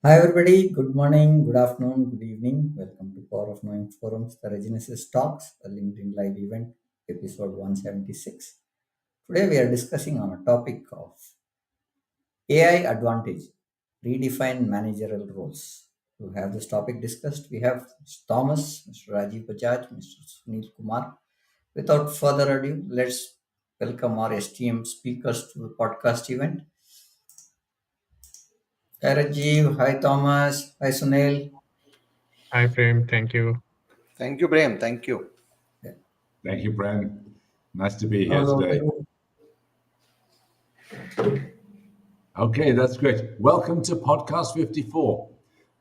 Hi everybody, good morning, good afternoon, good evening. Welcome to Power of Knowing Forums, the Regenesis Talks, a LinkedIn live event, episode 176. Today we are discussing on a topic of AI advantage, redefine managerial roles. To have this topic discussed, we have Mr. Thomas, Mr. Rajiv Bajaj, Mr. Sunil Kumar. Without further ado, let's welcome our esteemed speakers to the podcast event. Hi Rajiv, hi Thomas, hi Sunil. Hi, Prem. Thank you. Thank you, Prem. Thank you. Thank you, Prem. Nice to be here Hello. today. Okay, that's great. Welcome to podcast 54,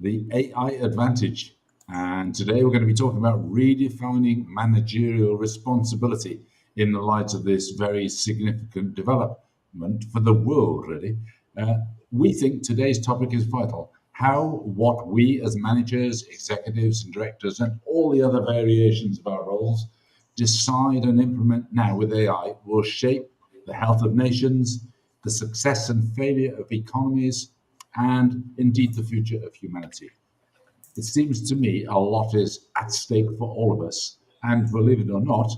the AI Advantage. And today we're going to be talking about redefining managerial responsibility in the light of this very significant development for the world, really. Uh, we think today's topic is vital. How what we as managers, executives, and directors, and all the other variations of our roles decide and implement now with AI will shape the health of nations, the success and failure of economies, and indeed the future of humanity. It seems to me a lot is at stake for all of us. And believe it or not,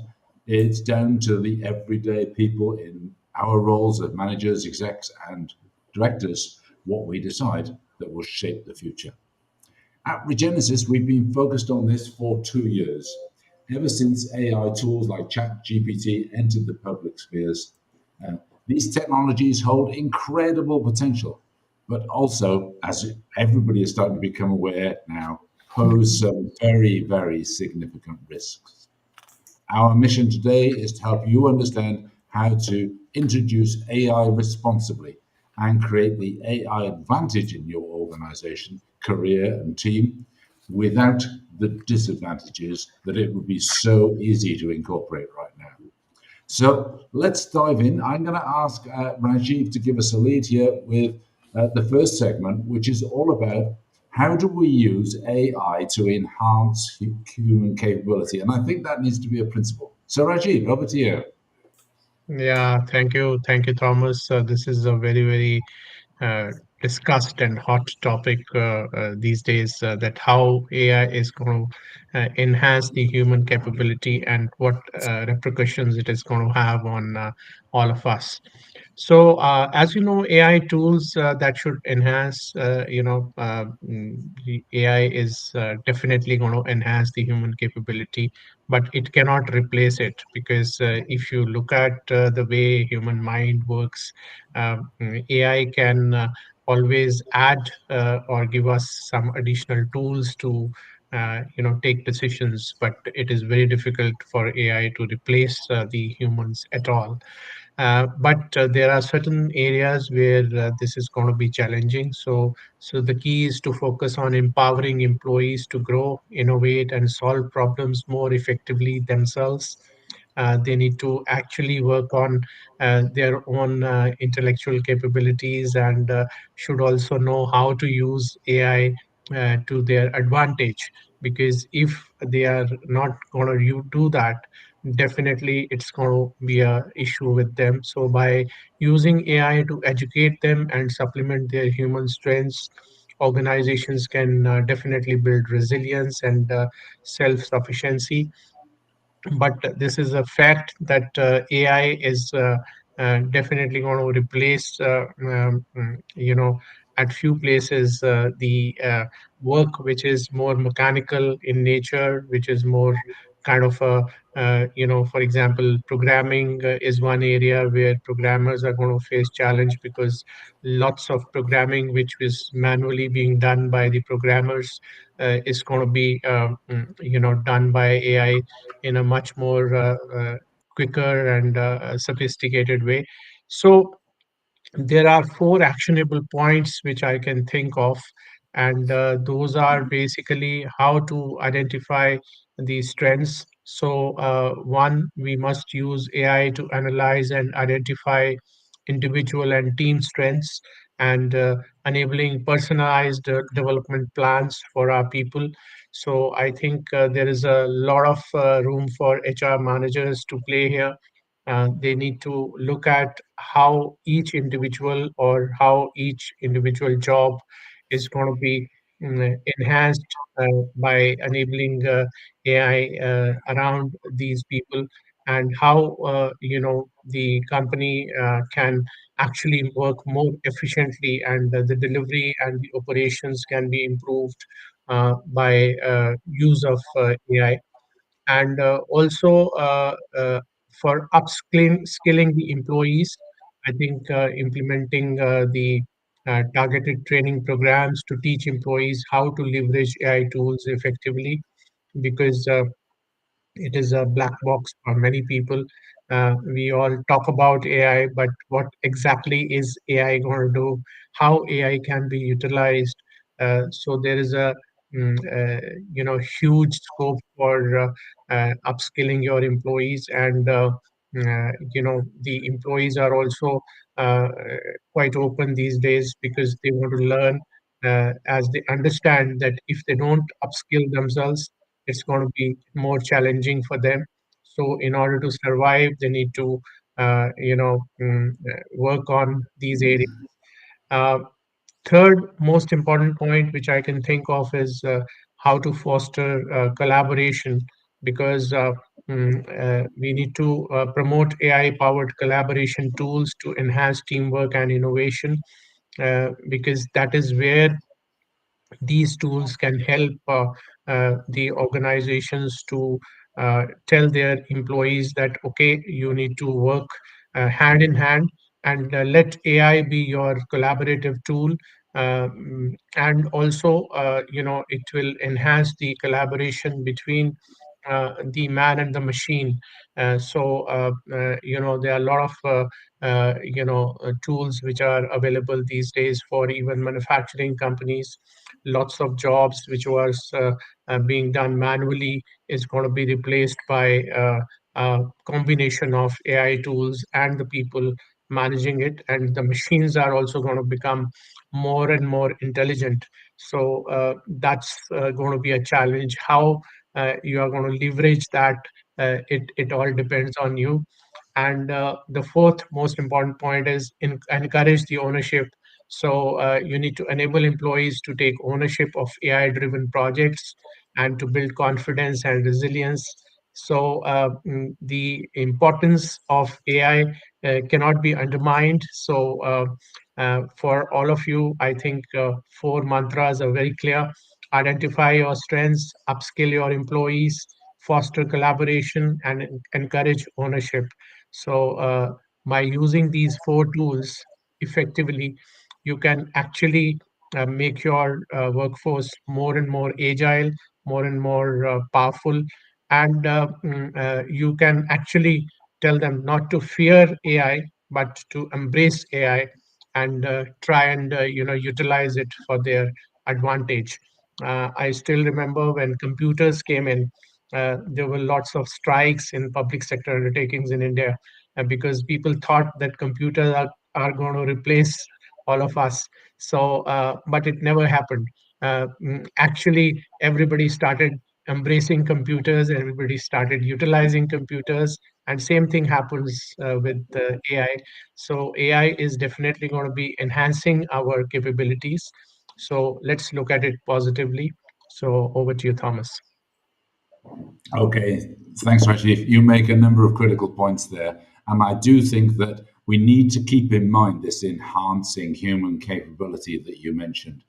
it's down to the everyday people in our roles as managers, execs, and directors what we decide that will shape the future. At Regenesis, we've been focused on this for 2 years, ever since AI tools like ChatGPT entered the public spheres. Uh, these technologies hold incredible potential, but also, as everybody is starting to become aware now, pose some very, very significant risks. Our mission today is to help you understand how to introduce AI responsibly and create the AI advantage in your organization, career, and team without the disadvantages that it would be so easy to incorporate right now. So let's dive in. I'm going to ask Rajiv to give us a lead here with the first segment, which is all about how do we use AI to enhance human capability? And I think that needs to be a principle. So, Rajiv, over to you. Yeah, thank you. Thank you, Thomas. This is a very uh, discussed and hot topic these days that how AI is going to enhance the human capability and what repercussions it is going to have on all of us. So, as you know, AI tools that should enhance, the AI is definitely going to enhance the human capability, but it cannot replace it because if you look at the way human mind works, AI can always add or give us some additional tools to take decisions, but it is very difficult for AI to replace the humans at all. But there are certain areas where this is going to be challenging. So the key is to focus on empowering employees to grow, innovate, and solve problems more effectively themselves. They need to actually work on their own intellectual capabilities and should also know how to use AI to their advantage. Because if they are not going to do that, definitely it's going to be a issue with them. So by using AI to educate them and supplement their human strengths, organizations can definitely build resilience and self-sufficiency. But this is a fact that AI is definitely going to replace, at few places the work which is more mechanical in nature, which is more kind of a for example, programming is one area where programmers are going to face challenge because lots of programming which is manually being done by the programmers is going to be done by AI in a much more quicker and sophisticated way. So there are four actionable points which I can think of, and those are basically how to identify these strengths. So, one, we must use AI to analyze and identify individual and team strengths and enabling personalized development plans for our people. So, I think there is a lot of room for HR managers to play here. They need to look at how each individual or how each individual job is going to be enhanced by enabling AI around these people, and how the company can actually work more efficiently, and the delivery and the operations can be improved by use of AI. And also for skilling the employees, I think implementing the targeted training programs to teach employees how to leverage AI tools effectively, because it is a black box for many people. We all talk about AI, but what exactly is AI going to do? How AI can be utilized? So there is a huge scope for upskilling your employees, and the employees are also uh, quite open these days, because they want to learn, as they understand that if they don't upskill themselves, it's going to be more challenging for them. So in order to survive, they need to work on these areas. uh, Third most important point which I can think of is how to foster collaboration, because we need to promote AI powered collaboration tools to enhance teamwork and innovation, because that is where these tools can help the organizations to tell their employees that, okay, you need to work hand in hand, and let AI be your collaborative tool. And also, it will enhance the collaboration between the man and the machine. There are a lot of tools which are available these days for even manufacturing companies. Lots of jobs which was being done manually is going to be replaced by a combination of AI tools and the people managing it, and the machines are also going to become more and more intelligent. So that's going to be a challenge. How you are going to leverage that, it all depends on you. And the fourth most important point is encourage the ownership. So you need to enable employees to take ownership of AI driven projects and to build confidence and resilience. So the importance of AI cannot be undermined. So for all of you, I think four mantras are very clear: identify your strengths, upskill your employees, foster collaboration, and encourage ownership. So, by using these four tools effectively, you can actually make your workforce more and more agile, more and more powerful, and you can actually tell them not to fear AI, but to embrace AI and try and utilize it for their advantage. I still remember when computers came in, there were lots of strikes in public sector undertakings in India, because people thought that computers are going to replace all of us. So, but it never happened. Actually, everybody started embracing computers, everybody started utilizing computers, and same thing happens with AI. So, AI is definitely going to be enhancing our capabilities. So, let's look at it positively. So, over to you, Thomas. Okay, thanks, Rajiv. You make a number of critical points there. And I do think that we need to keep in mind this enhancing human capability that you mentioned.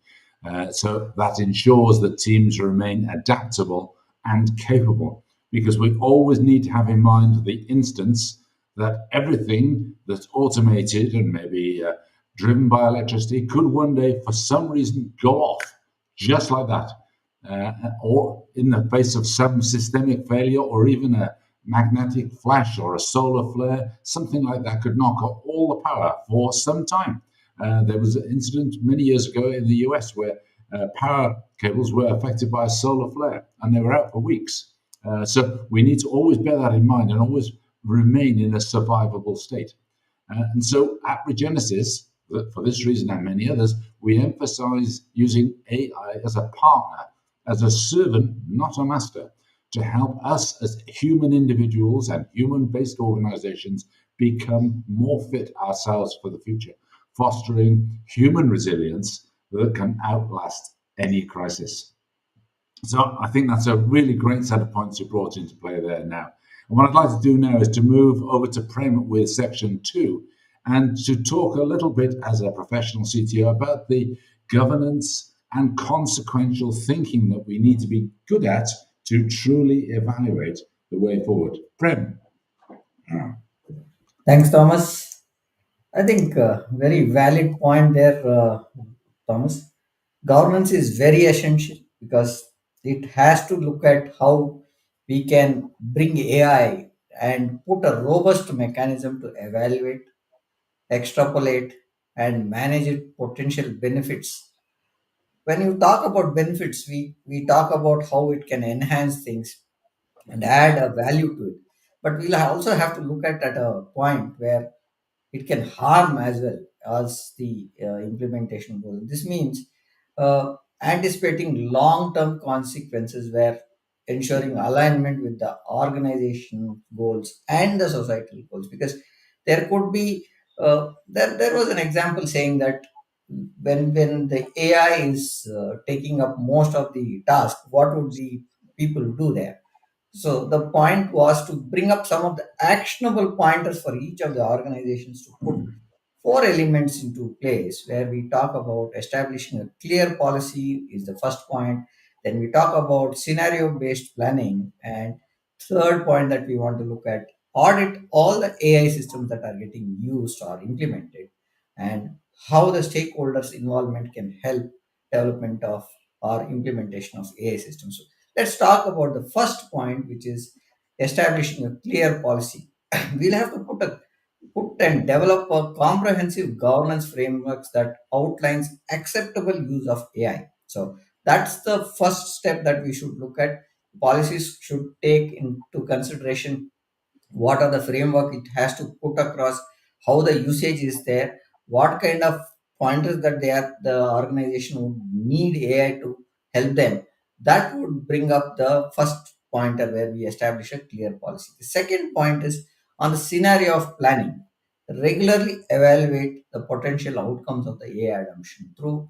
So that ensures that teams remain adaptable and capable, because we always need to have in mind the instance that everything that's automated and maybe driven by electricity could one day, for some reason, go off just like that, or in the face of some systemic failure, or even a magnetic flash or a solar flare, something like that could knock off all the power for some time. There was an incident many years ago in the US where power cables were affected by a solar flare and they were out for weeks. So we need to always bear that in mind and always remain in a survivable state. And so at Regenesis, for this reason and many others, we emphasize using AI as a partner, as a servant, not a master, to help us as human individuals and human based organizations become more fit ourselves for the future, fostering human resilience that can outlast any crisis. So I think that's a really great set of points you brought into play there now. And what I'd like to do now is to move over to Prem with section 2 and to talk a little bit as a professional CTO about the governance and consequential thinking that we need to be good at to truly evaluate the way forward. Prem. Thanks, Thomas. I think very valid point there, Thomas. Governance is very essential because it has to look at how we can bring AI and put a robust mechanism to evaluate, extrapolate, and manage its potential benefits. When you talk about benefits, we talk about how it can enhance things and add a value to it. But we'll also have to look at a point where it can harm as well as the implementation goal. This means anticipating long-term consequences where ensuring alignment with the organization goals and the societal goals. Because there could be there was an example saying that when the AI is taking up most of the task, what would the people do there? So the point was to bring up some of the actionable pointers for each of the organizations to put four elements into place where we talk about establishing a clear policy is the first point. Then we talk about scenario based planning, and third point that we want to look at audit all the AI systems that are getting used or implemented and how the stakeholders involvement can help development of or implementation of AI systems. So let's talk about the first point, which is establishing a clear policy. We'll have to put and develop a comprehensive governance frameworks that outlines acceptable use of AI. So that's the first step that we should look at. Policies should take into consideration what are the framework it has to put across, how the usage is there, what kind of pointers that the organization would need AI to help them. That would bring up the first pointer where we establish a clear policy. The second point is on the scenario of planning. Regularly evaluate the potential outcomes of the AI adoption through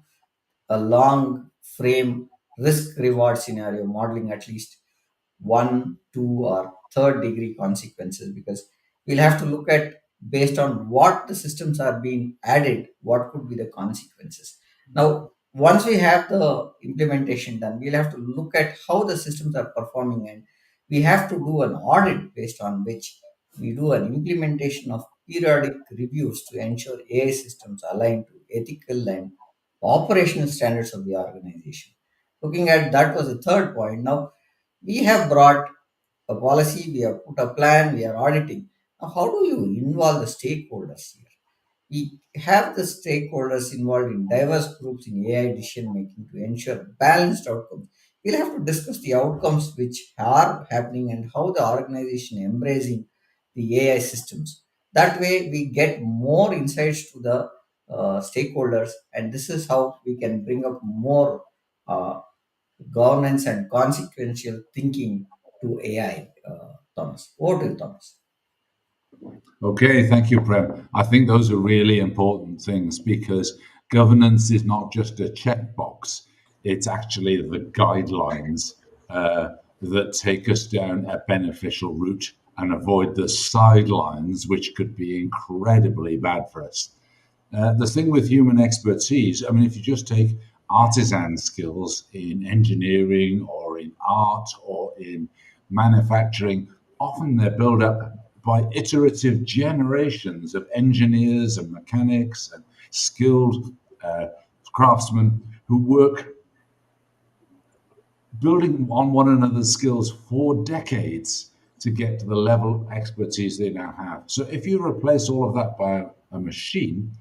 a long frame risk reward scenario modeling, at least one, two, or third degree consequences, because we'll have to look at based on what the systems are being added, what could be the consequences. Now, once we have the implementation done, we'll have to look at how the systems are performing, and we have to do an audit based on which we do an implementation of periodic reviews to ensure AI systems align to ethical and operational standards of the organization. Looking at that was the third point. Now we have brought a policy, we have put a plan, we are auditing. Now, how do you involve the stakeholders here? We have the stakeholders involved in diverse groups in AI decision making to ensure balanced outcomes. We'll have to discuss the outcomes which are happening and how the organization embracing the AI systems. That way, we get more insights to the stakeholders, and this is how we can bring up more uh, governance and consequential thinking to AI. Thomas, over to you, Thomas. Okay, thank you, Prem. I think those are really important things because governance is not just a checkbox, it's actually the guidelines that take us down a beneficial route and avoid the sidelines, which could be incredibly bad for us. The thing with human expertise, I mean, if you just take artisan skills in engineering or in art or in manufacturing, often they're built up by iterative generations of engineers and mechanics and skilled craftsmen who work building on one another's skills for decades to get to the level of expertise they now have. So if you replace all of that by a machine,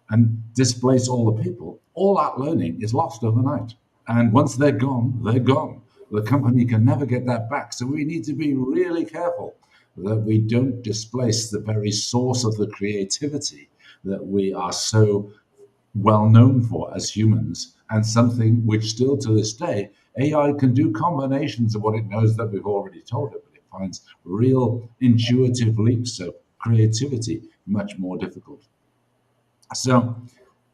and displace all the people, all that learning is lost overnight. And once they're gone, they're gone. The company can never get that back. So we need to be really careful that we don't displace the very source of the creativity that we are so well known for as humans, and something which still to this day, AI can do combinations of what it knows that we've already told it, but it finds real intuitive leaps of creativity much more difficult. So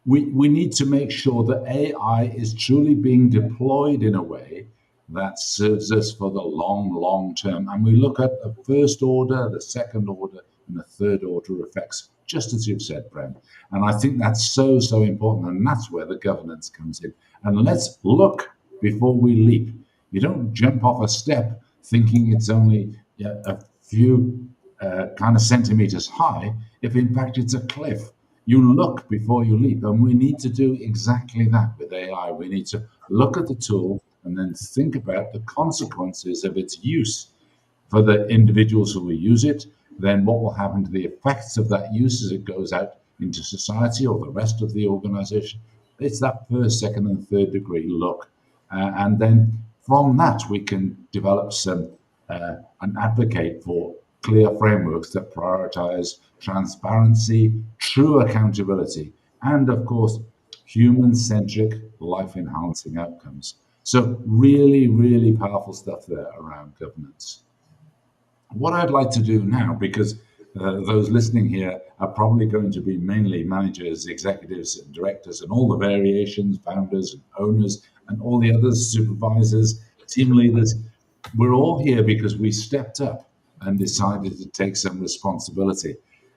we need to make sure that AI is truly being deployed in a way that serves us for the long term. And we look at the first order, the second order, and the third order effects, just as you've said, Prem. And I think that's so important. And that's where the governance comes in. And let's look before we leap. You don't jump off a step thinking it's only a few kind of centimeters high, if in fact it's a cliff. You look before you leap. And we need to do exactly that with AI. We need to look at the tool and then think about the consequences of its use for the individuals who will use it, then what will happen to the effects of that use as it goes out into society or the rest of the organization. It's that first, second, and third degree look. And then from that, we can develop some and advocate for clear frameworks that prioritize transparency, true accountability, and of course, human centric, life enhancing outcomes. So, really powerful stuff there around governance. What I'd like to do now, because those listening here are probably going to be mainly managers, executives, and directors, and all the variations, founders, and owners, and all the others, supervisors, team leaders. We're all here because we stepped up and decided to take some responsibility.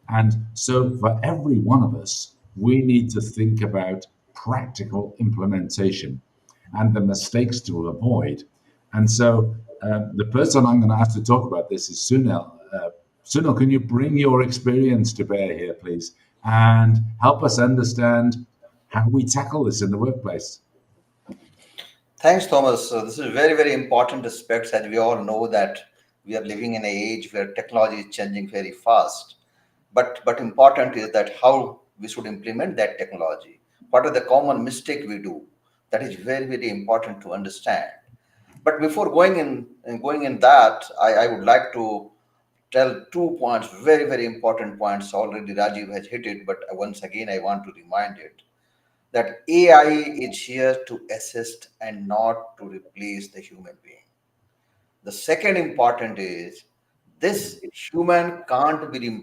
And so, for every one of us, we need to think about practical implementation and the mistakes to avoid. And so, the person I'm going to ask to talk about this is Sunil. Sunil, can you bring your experience to bear here, please, and help us understand how we tackle this in the workplace? Thanks, Thomas. So this is very important aspects, as we all know that we are living in an age where technology is changing very fast. But important is that how we should implement that technology. What are the common mistake we do? That is very important to understand. But before going in that, I would like to tell 2 points, very important points. Already Rajiv has hit it, but once again I want to remind it that AI is here to assist and not to replace the human being. The second important is this human can't be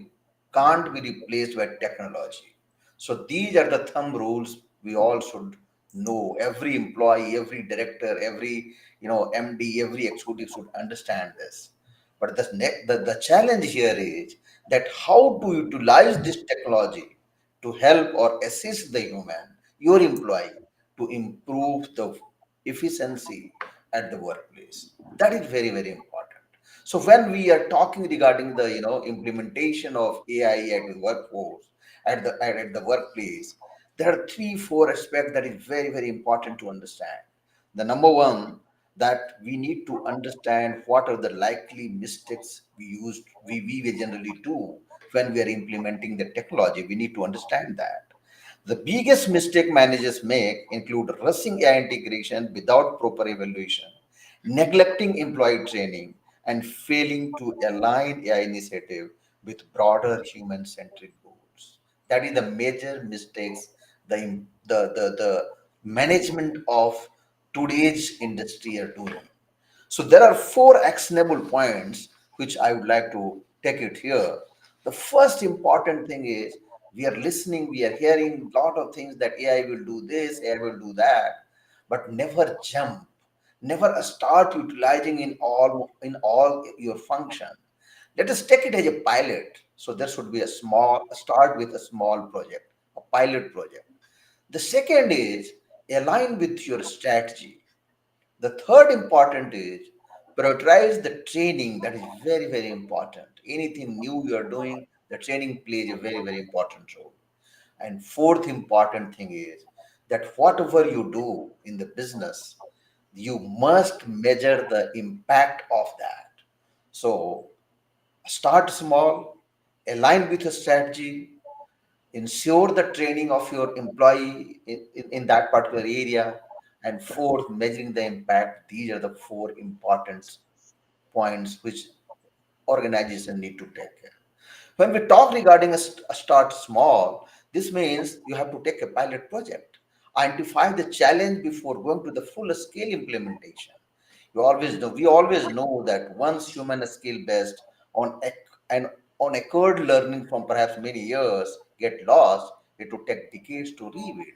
replaced by technology. So these are the thumb rules we all should know. Every employee, every director, every MD, every executive should understand this. But the challenge here is that how to utilize this technology to help or assist the human, your employee, to improve the efficiency at the workplace. That is very important. So when we are talking regarding the implementation of AI at the workforce, at the workplace, there are three, four aspects that is very important to understand. The number one, that we need to understand what are the likely mistakes we generally do when we are implementing the technology. We need to understand that. The biggest mistake managers make include rushing AI integration without proper evaluation, neglecting employee training, and failing to align AI initiative with broader human-centric goals. That is the major mistakes the management of today's industry are doing. So there are four actionable points which I would like to take it here. The first important thing is we are listening, we are hearing a lot of things that AI will do this, AI will do that, but never jump, never start utilizing in all your function. Let us take it as a pilot. So there should be a start with a small project, a pilot project. The second is align with your strategy. The third important is prioritize the training. That is very important. Anything new you are doing, the training plays a very important role. And fourth important thing is that whatever you do in the business, you must measure the impact of that. So start small, align with a strategy, ensure the training of your employee in that particular area, and fourth, measuring the impact. These are the four important points which organization need to take care. When we talk regarding a start small, this means you have to take a pilot project, identify the challenge before going to the full scale implementation. We always know that once human skill based on and on occurred learning from perhaps many years get lost, it would take decades to rebuild.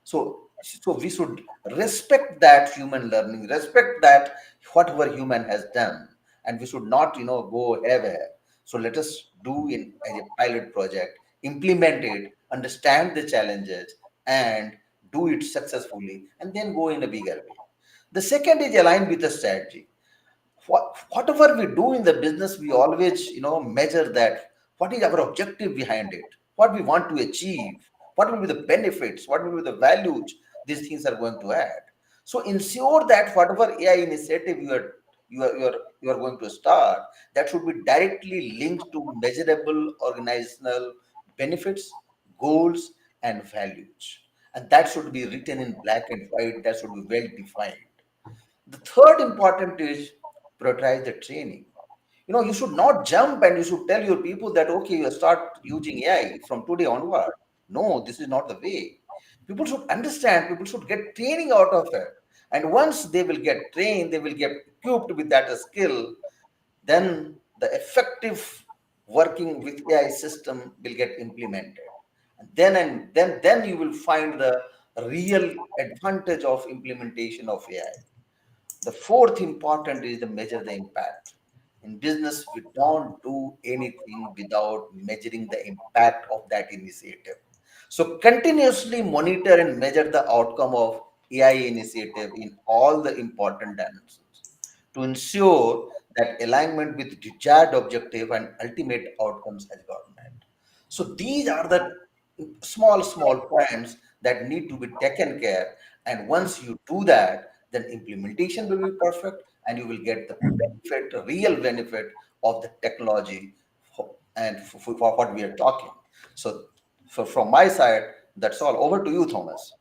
So we should respect that human learning, respect that whatever human has done, and we should not, go haywire. So let us do in as a pilot project, implement it, understand the challenges, and do it successfully, and then go in a bigger way. The second is aligned with the strategy. Whatever we do in the business, we always measure that what is our objective behind it, what we want to achieve, what will be the benefits, what will be the values these things are going to add. So ensure that whatever AI initiative you are going to start, that should be directly linked to measurable organizational benefits, goals, and values, and that should be written in black and white, that should be well defined. The third important is prioritize the training. You should not jump and you should tell your people that, okay, you start using AI from today onward. No, this is not the way. People should understand, people should get training out of it. And once they will get trained, they will get equipped with that skill, then the effective working with AI system will get implemented. And then you will find the real advantage of implementation of AI. The fourth important is the measure the impact. In business, we don't do anything without measuring the impact of that initiative. So continuously monitor and measure the outcome of AI initiative in all the important dimensions to ensure that alignment with desired objective and ultimate outcomes has gotten met. So these are the small points that need to be taken care. And once you do that, then implementation will be perfect and you will get the benefit, the real benefit of the technology and for what we are talking. So from my side, that's all. Over to you, Thomas.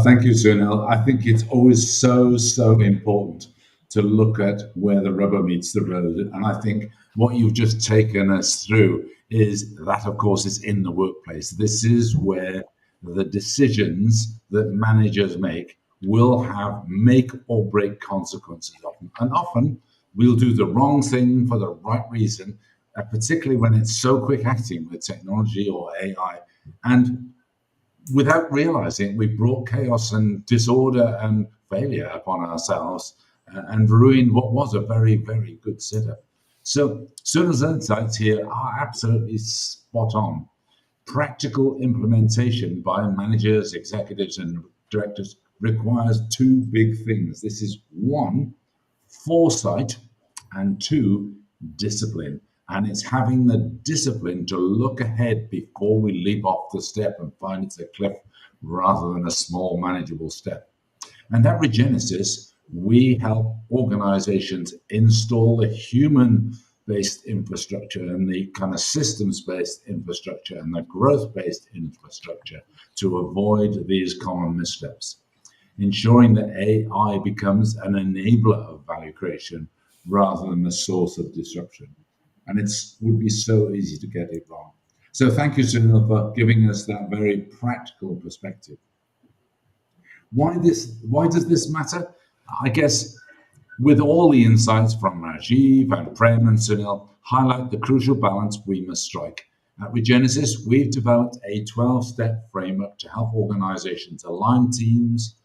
Thank you, Sunil. I think it's always so important to look at where the rubber meets the road. And I think what you've just taken us through is that, of course, is in the workplace. This is where the decisions that managers make will have make or break consequences often. And often we'll do the wrong thing for the right reason, particularly when it's so quick acting with technology or AI. And without realizing, we brought chaos and disorder and failure upon ourselves and ruined what was a very good setup. So Sunil's insights here are absolutely spot on. Practical implementation by managers, executives, and directors requires two big things. This is one, foresight, and two, discipline. And it's having the discipline to look ahead before we leap off the step and find it's a cliff rather than a small, manageable step. And at Regenesis, we help organizations install the human based infrastructure and the kind of systems based infrastructure and the growth based infrastructure to avoid these common missteps, ensuring that AI becomes an enabler of value creation rather than a source of disruption. And it would be so easy to get it wrong. So thank you, Sunil, for giving us that very practical perspective. Why does this matter? I guess with all the insights from Rajiv and Prem and Sunil highlight the crucial balance we must strike. At Regenesis, we've developed a 12-step framework to help organizations align teams,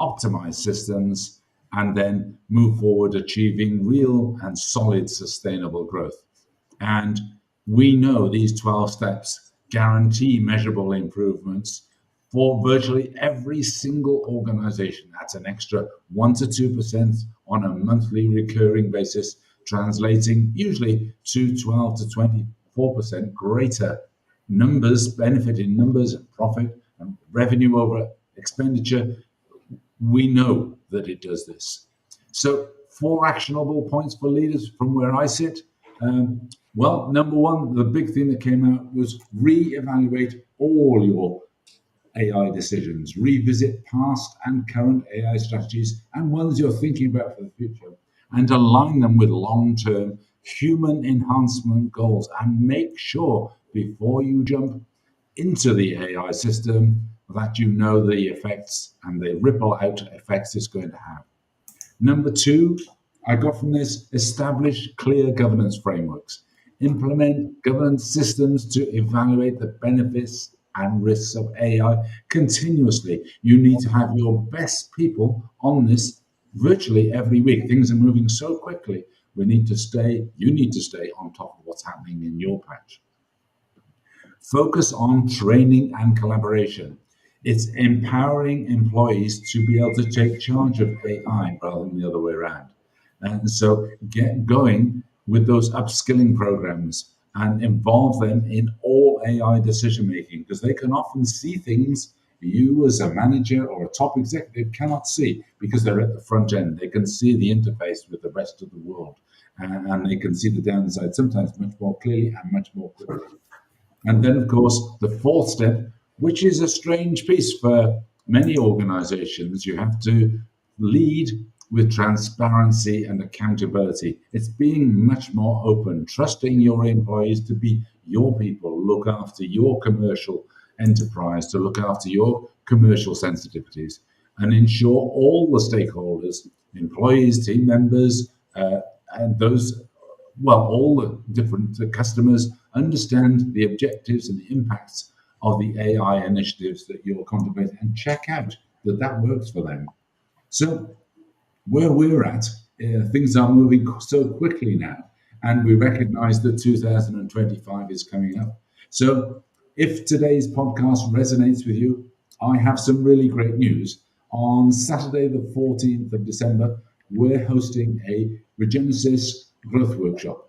optimize systems, and then move forward achieving real and solid sustainable growth. And we know these 12 steps guarantee measurable improvements for virtually every single organization. That's an extra 1 to 2% on a monthly recurring basis, translating usually to 12 to 24% greater numbers, benefit in numbers and profit and revenue over expenditure. We know that it does this. So, 4 actionable points for leaders from where I sit. Well, number one, the big thing that came out was re-evaluate all your AI decisions, revisit past and current AI strategies and ones you're thinking about for the future, and align them with long-term human enhancement goals. And make sure before you jump into the AI system that you know the effects and the ripple out effects it's going to have. Number 2, I got from this, establish clear governance frameworks. Implement governance systems to evaluate the benefits and risks of AI continuously. You need to have your best people on this virtually every week. Things are moving so quickly. You need to stay on top of what's happening in your patch. Focus on training and collaboration. It's empowering employees to be able to take charge of AI rather than the other way around. And so get going with those upskilling programs and involve them in all AI decision making because they can often see things you as a manager or a top executive cannot see because they're at the front end. They can see the interface with the rest of the world and they can see the downside sometimes much more clearly and much more quickly. And then, of course, the fourth step, which is a strange piece for many organizations, you have to lead with transparency and accountability. It's being much more open, trusting your employees to be your people, look after your commercial enterprise, to look after your commercial sensitivities, and ensure all the stakeholders, employees, team members, and those all the different customers understand the objectives and the impacts of the AI initiatives that you're contemplating and check out that that works for them. So where we're at, things are moving so quickly now, and we recognize that 2025 is coming up. So if today's podcast resonates with you, I have some really great news. On Saturday, the 14th of December, we're hosting a Regenesis growth workshop.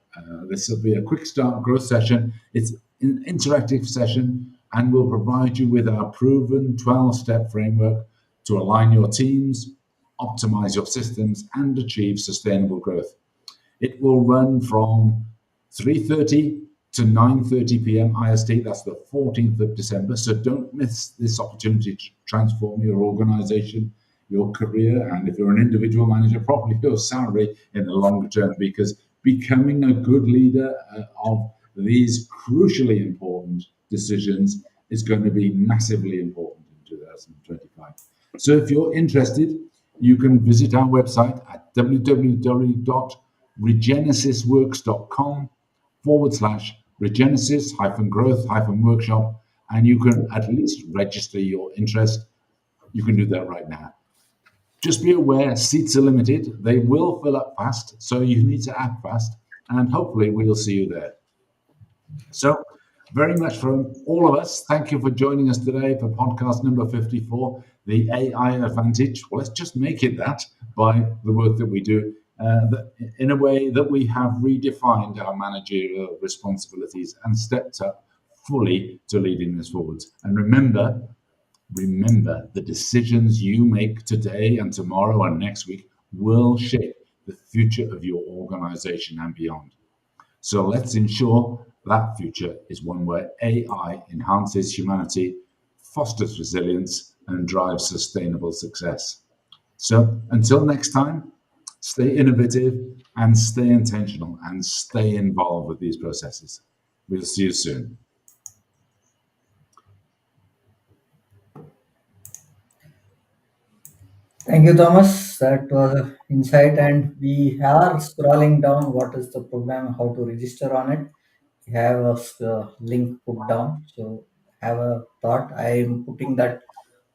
This will be a quick start growth session. It's an interactive session and will provide you with our proven 12-step framework to align your teams, optimize your systems, and achieve sustainable growth. It will run from 3:30 to 9:30 p.m. IST. That's the 14th of December. So don't miss this opportunity to transform your organization, your career, and if you're an individual manager, probably your salary in the longer term, because becoming a good leader of these crucially important decisions is going to be massively important in 2025. So if you're interested, you can visit our website at www.regenesis.com/regenesis-growth-workshop, and you can at least register your interest. You can do that right now. Just be aware seats are limited. They will fill up fast, so you need to act fast, and hopefully we'll see you there. So, very much from all of us, thank you for joining us today for podcast number 54, the AI Advantage. Well, let's just make it that by the work that we do, in a way that we have redefined our managerial responsibilities and stepped up fully to leading this forwards. And remember, the decisions you make today and tomorrow and next week will shape the future of your organization and beyond. So let's ensure that future is one where AI enhances humanity, fosters resilience, and drives sustainable success. So until next time, stay innovative and stay intentional and stay involved with these processes. We'll see you soon. Thank you, Thomas. That was an insight, and we are scrolling down what is the program, how to register on it. We have a link put down, so have a thought. I am putting that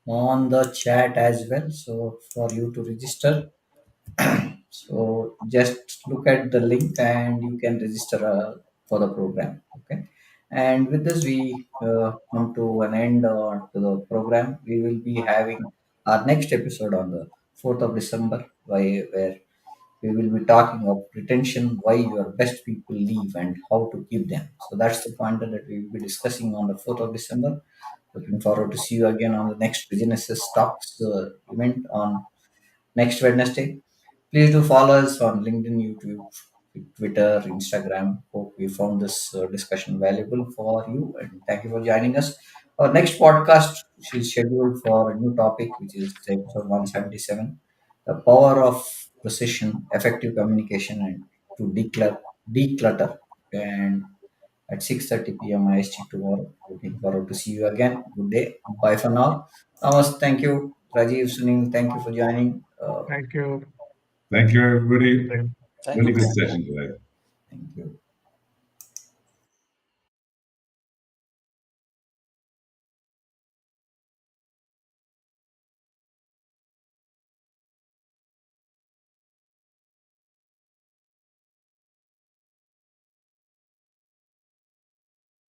on the chat as well. So for you to register, so just look at the link and you can register for the program. Okay. And with this, we come to an end to the program. We will be having our next episode on the 4th of December, where we will be talking of retention, why your best people leave and how to keep them. So that's the pointer that we will be discussing on the 4th of December. Looking forward to see you again on the next Businesses Talks event on next Wednesday. Please do follow us on LinkedIn, YouTube, Twitter, Instagram. Hope you found this discussion valuable for you, and thank you for joining us. Our next podcast is scheduled for a new topic, which is episode 177, the power of precision, effective communication, and to declutter. And at 6:30 p.m. IST tomorrow. Looking forward to see you again. Good day. Bye for now. Thomas, thank you. Rajiv, Sunil, thank you for joining. Thank you. Thank you, everybody. Prem. Thank you, Really good Prem. session today. Thank you.